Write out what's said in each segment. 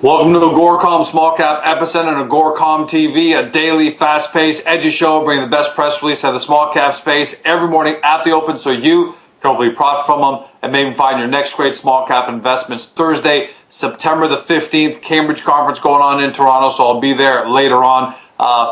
Welcome to the AGORACOM Small Cap Epicenter and AGORACOM TV, a daily, fast-paced, edgy show bringing the best press release of the small cap space every morning at the open so you can hopefully profit from them and maybe find your next great small cap investments. Thursday, September the 15th, Cambridge Conference going on in Toronto, so I'll be there later on.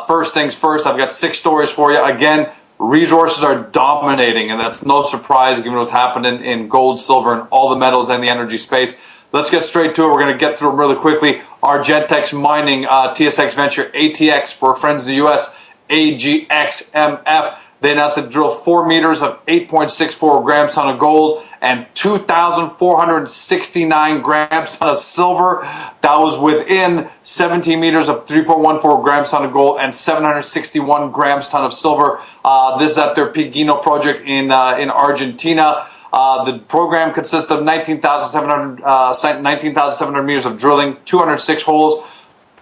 First things first, I've got 6 stories for you. Again, resources are dominating, and that's no surprise given what's happening in gold, silver, and all the metals and the energy space. Let's get straight to it. We're going to get through them really quickly. Argentex mining, TSX Venture, ATX for our friends in the U.S., AGXMF. They announced to drill 4 meters of 8.64 grams ton of gold and 2,469 grams ton of silver. That was within 17 meters of 3.14 grams ton of gold and 761 grams ton of silver. This is at their Piguino project in Argentina. The program consists of 19,700 meters of drilling, 206 holes.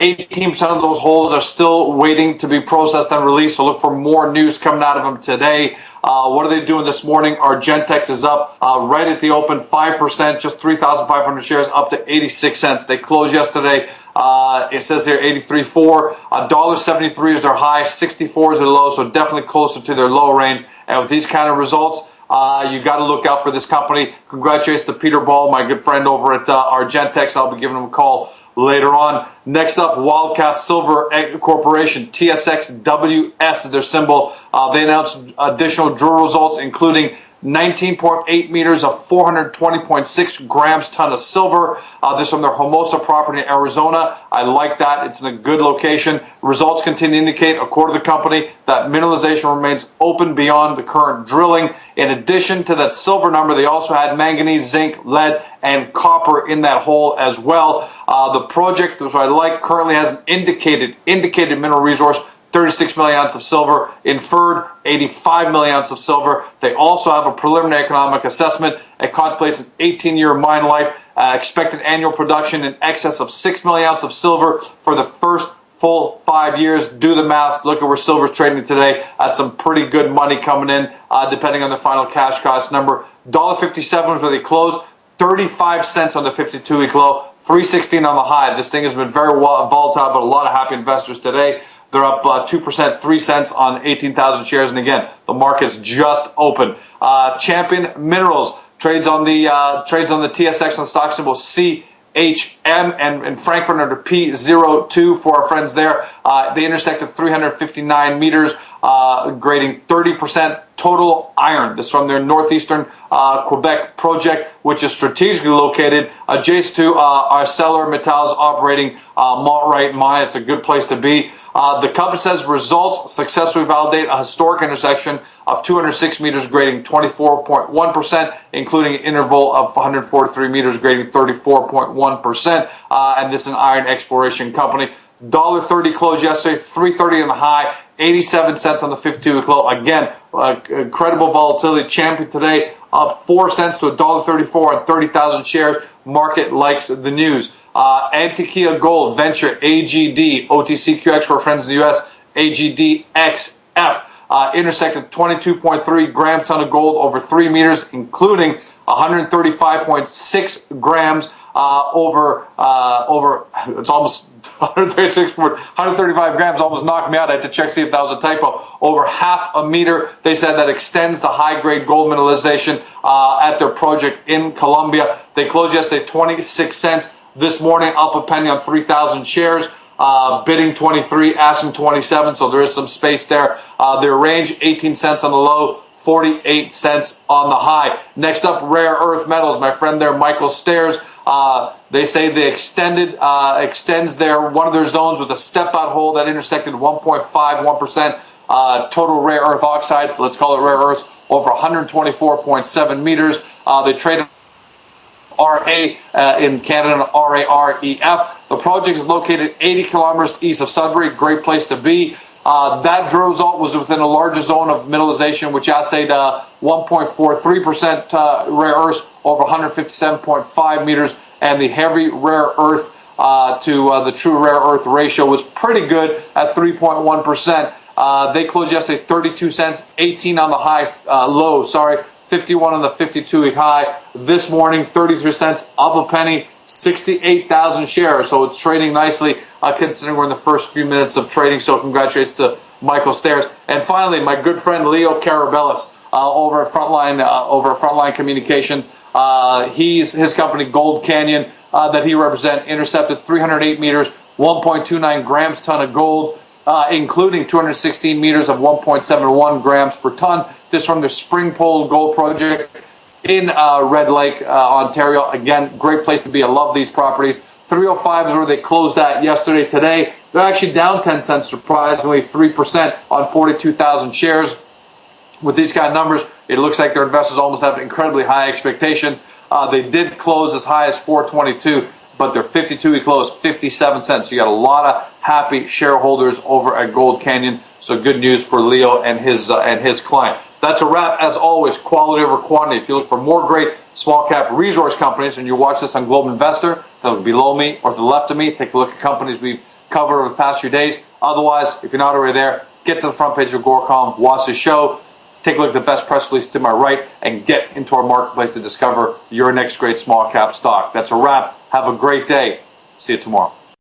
18% of those holes are still waiting to be processed and released, so look for more news coming out of them today. What are they doing this morning? Argentex is up right at the open, 5%, just 3,500 shares, up to 86 cents. They closed yesterday, it says here 83.4. $1.73 is their high, 64 is their low, so definitely closer to their low range. And with these kind of results, you got to look out for this company. Congratulations to Peter Ball, my good friend over at Argentex. I'll be giving him a call later on. Next up, Wildcat Silver Corporation, TSX-WS is their symbol. They announced additional drill results, including 19.8 meters of 420.6 grams ton of silver. This from their Hermosa property in Arizona. I like that. It's in a good location. Results continue to indicate, according to the company, that mineralization remains open beyond the current drilling. In addition to that silver number, they also had manganese, zinc, lead, and copper in that hole as well. The project, which I like, currently has an indicated mineral resource, 36 million ounces of silver, inferred 85 million ounces of silver. They also have a preliminary economic assessment. It contemplates an 18-year mine life, expected annual production in excess of 6 million ounces of silver for the first full 5 years. Do the math. Look at where silver's trading today. That's some pretty good money coming in, depending on the final cash cost number. $1.57 was where they closed. 35 cents on the 52-week low. 316 on the high. This thing has been very volatile, but a lot of happy investors today. They're up 2%, 3 cents on 18,000 shares. And again, the market's just open. Champion Minerals trades on the TSX on the stock symbol CHM and Frankfurt under P02 for our friends there. They intersected 359 meters, grading 30% total iron. This is from their northeastern Quebec project, which is strategically located adjacent to ArcelorMittal's operating Montrite mine. It's a good place to be. The company says results successfully validate a historic intersection of 206 meters grading 24.1%, including an interval of 143 meters grading 34.1%. And this is an iron exploration company. $1.30 closed yesterday, $3.30 on the high, 87 cents on the 52-week low. Again, incredible volatility. Champion today up 4 cents to $1.34 on 30,000 shares. Market likes the news. Antioquia Gold Venture, AGD, OTCQX for our friends in the U.S., AGDXF, intersected 22.3 grams ton of gold over 3 meters, including 135.6 grams over it's almost 135 grams, almost knocked me out. I had to check, see if that was a typo. Over half a meter, they said, that extends the high-grade gold mineralization at their project in Colombia. They closed yesterday 26 cents. This morning, up a penny on 3,000 shares. Bidding 23, asking 27, so there is some space there. Their range, 18 cents on the low, 48 cents on the high. Next up, rare earth metals. My friend there, Michael Stairs. They say they extends one of their zones with a step-out hole that intersected 1.51% total rare earth oxides. Let's call it rare earths, over 124.7 meters. They traded RA in Canada, RAREF. The project is located 80 kilometers east of Sudbury. Great place to be. That drill result was within a larger zone of mineralization, which assayed 1.43% rare earths over 157.5 meters, and the heavy rare earth to the true rare earth ratio was pretty good at 3.1%. They closed yesterday 32 cents, 18 on the high, low, 51 on the 52-week high. This morning, 33 cents, up a penny, 68,000 shares. So it's trading nicely, considering we're in the first few minutes of trading. So congratulations to Michael Stairs. And finally, my good friend Leo Carabellis over at Frontline Communications. His company Gold Canyon that he represents intercepted 308 meters, 1.29 grams ton of gold, including 216 meters of 1.71 grams per ton. This from the Springpole Gold Project in Red Lake, Ontario. Again, great place to be. I love these properties. 305 is where they closed at yesterday. Today, they're actually down 10 cents, surprisingly 3% on 42,000 shares. With these kind of numbers, it looks like their investors almost have incredibly high expectations. They did close as high as 422, but their 52-week close 57 cents. So you got a lot of happy shareholders over at Gold Canyon. So good news for Leo and his client. That's a wrap. As always, quality over quantity. If you look for more great small cap resource companies and you watch this on Globe Investor, that would be below me or to the left of me. Take a look at companies we've covered over the past few days. Otherwise, if you're not already there, get to the front page of AGORACOM, watch the show, take a look at the best press release to my right, and get into our marketplace to discover your next great small cap stock. That's a wrap. Have a great day. See you tomorrow.